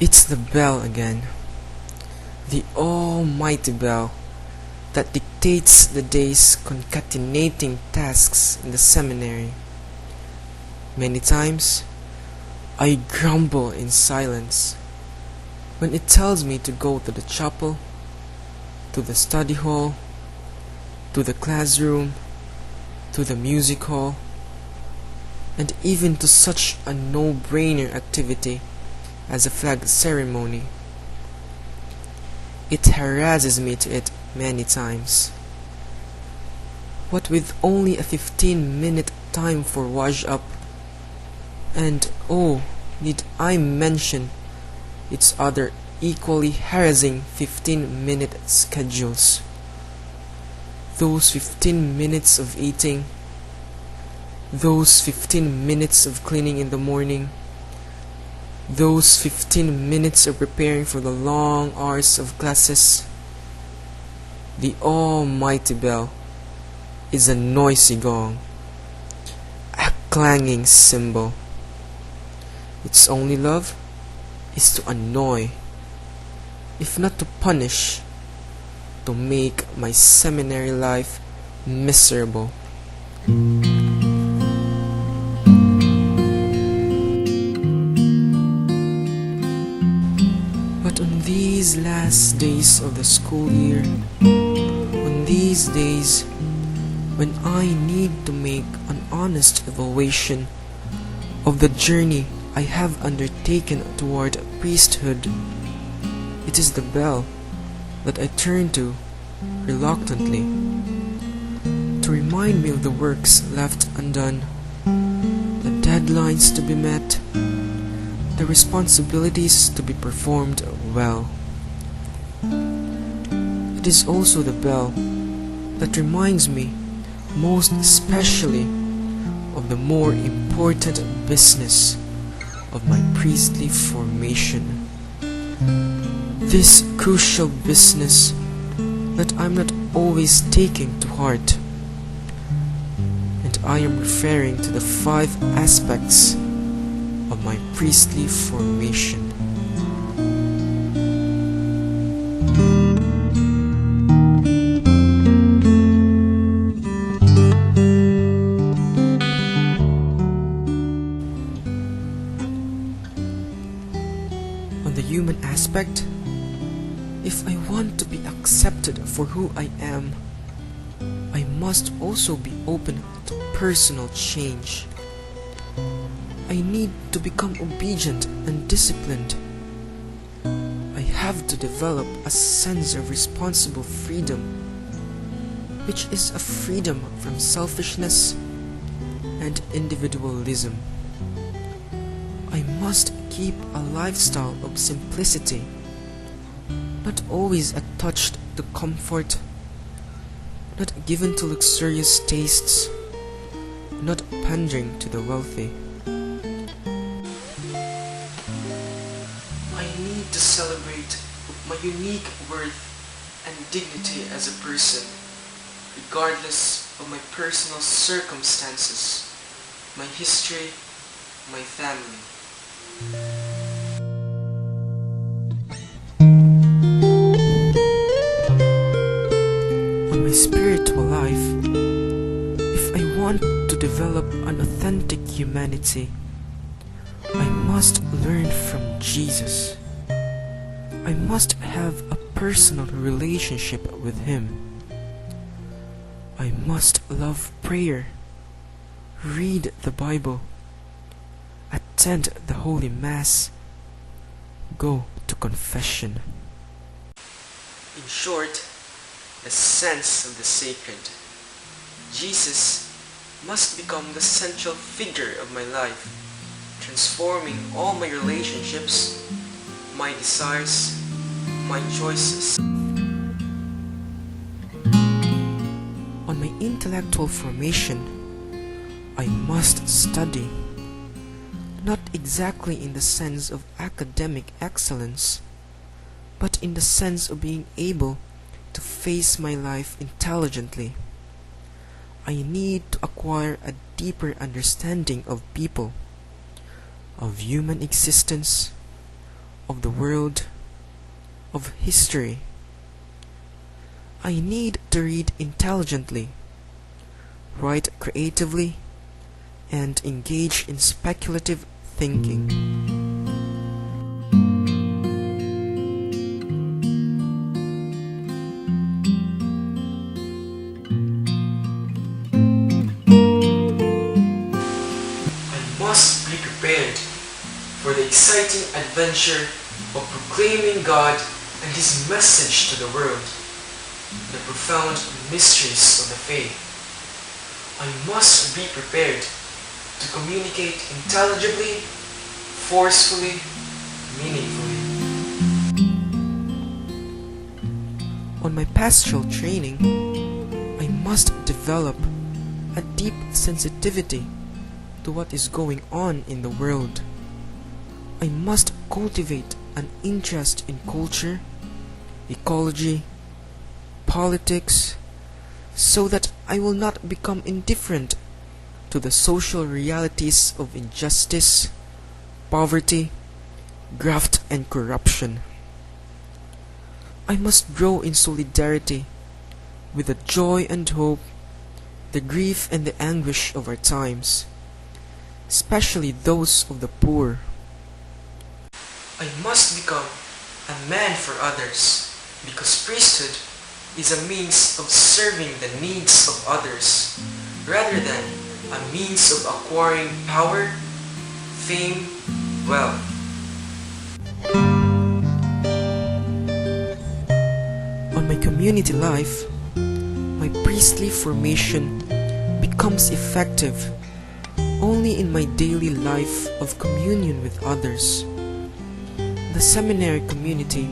It's the bell again, the almighty bell that dictates the day's concatenating tasks in the seminary. Many times, I grumble in silence when it tells me to go to the chapel, to the study hall, to the classroom, to the music hall, and even to such a no-brainer activity as a flag ceremony. It harasses me to it many times. What with only a 15-minute time for wash-up, and need I mention its other equally harassing 15-minute schedules. Those 15 minutes of eating, those 15 minutes of cleaning in the morning, those 15 minutes of preparing for the long hours of classes. The almighty bell is a noisy gong, a clanging cymbal. Its only love is to annoy, if not to punish, to make my seminary life miserable. But on these last days of the school year, on these days when I need to make an honest evaluation of the journey I have undertaken toward priesthood, it is the bell that I turn to reluctantly to remind me of the works left undone, the deadlines to be met, the responsibilities to be performed well. It is also the bell that reminds me most especially of the more important business of my priestly formation. This crucial business that I'm not always taking to heart. And I am referring to the 5 aspects of my priestly formation. On the human aspect, if I want to be accepted for who I am, I must also be open to personal change. I need to become obedient and disciplined. I have to develop a sense of responsible freedom, which is a freedom from selfishness and individualism. I must keep a lifestyle of simplicity, not always attached to comfort, not given to luxurious tastes, not pandering to the wealthy. I need to celebrate my unique worth and dignity as a person, regardless of my personal circumstances, my history, my family. On my spiritual life, if I want to develop an authentic humanity, I must learn from Jesus. I must have a personal relationship with Him. I must love prayer, read the Bible, attend the Holy Mass, go to confession. In short, the sense of the sacred. Jesus must become the central figure of my life, transforming all my relationships, my desires, my choices. On my intellectual formation, I must study, not exactly in the sense of academic excellence, but in the sense of being able to face my life intelligently. I need to acquire a deeper understanding of people, of human existence, of the world, of history. I need to read intelligently, write creatively, and engage in speculative thinking. I must be prepared for the exciting adventure of proclaiming God and His message to the world, the profound mysteries of the faith. I must be prepared to communicate intelligibly, forcefully, meaningfully. On my pastoral training, I must develop a deep sensitivity to what is going on in the world. I must cultivate an interest in culture, ecology, politics, so that I will not become indifferent to the social realities of injustice, poverty, graft, and corruption. I must grow in solidarity with the joy and hope, the grief and the anguish of our times, especially those of the poor. I must become a man for others, because priesthood is a means of serving the needs of others, rather than a means of acquiring power, fame, wealth. On my community life, my priestly formation becomes effective only in my daily life of communion with others. The seminary community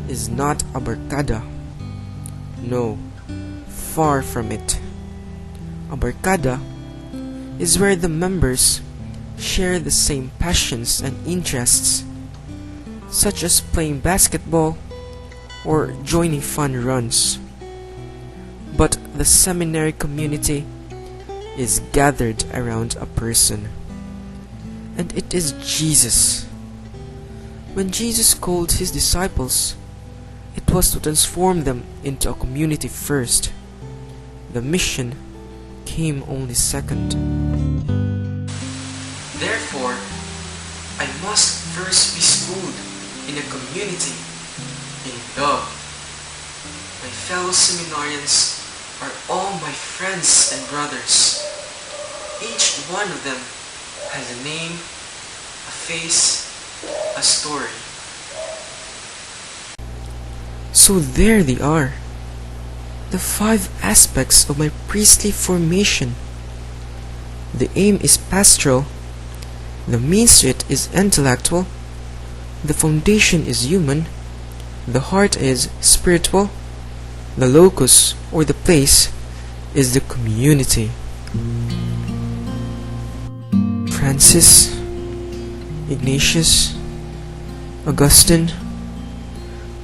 is not a barkada. No, far from it. A barkada is where the members share the same passions and interests, such as playing basketball or joining fun runs. But the seminary community is gathered around a person, and it is Jesus. When Jesus called His disciples, it was to transform them into a community first. The mission came only second. Therefore, I must first be schooled in a community in love. My fellow seminarians are all my friends and brothers. Each one of them has a name, a face, a story. So there they are, the 5 aspects of my priestly formation. The aim is pastoral, the means to it is intellectual, the foundation is human, the heart is spiritual, the locus or the place is the community. Francis, Ignatius, Augustine,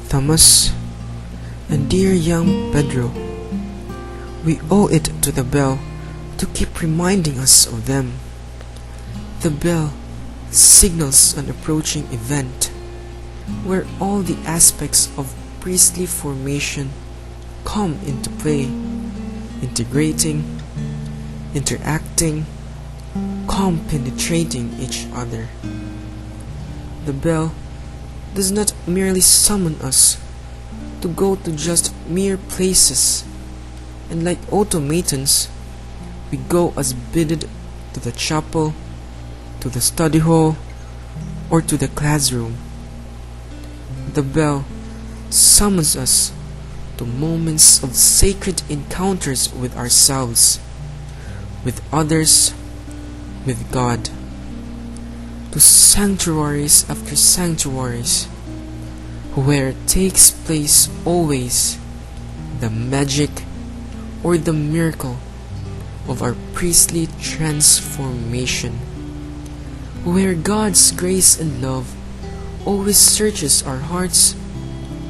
Thomas, and dear young Pedro, we owe it to the bell to keep reminding us of them. The bell signals an approaching event where all the aspects of priestly formation come into play, integrating, interacting, compenetrating each other. The bell does not merely summon us to go to just mere places, and like automatons, we go as bidded to the chapel, to the study hall, or to the classroom. The bell summons us to moments of sacred encounters with ourselves, with others, with God, to sanctuaries after sanctuaries, where takes place always the magic or the miracle of our priestly transformation, where God's grace and love always searches our hearts,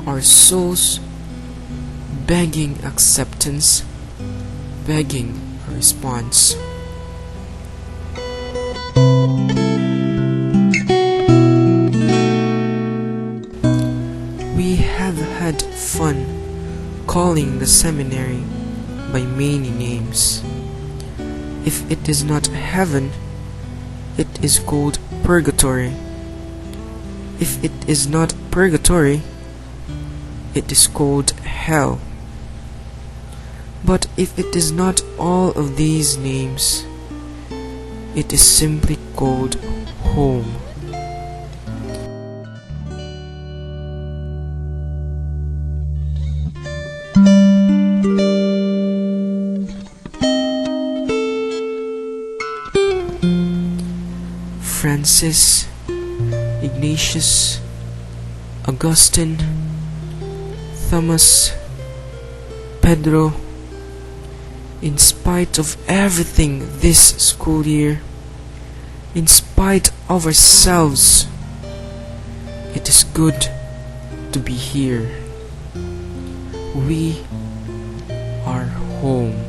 our souls, begging acceptance, begging a response. had fun calling the seminary by many names. If it is not heaven, it is called purgatory. If it is not purgatory, it is called hell. But if it is not all of these names, it is simply called home. Francis, Ignatius, Augustine, Thomas, Pedro, in spite of everything this school year, in spite of ourselves, it is good to be here. We are home.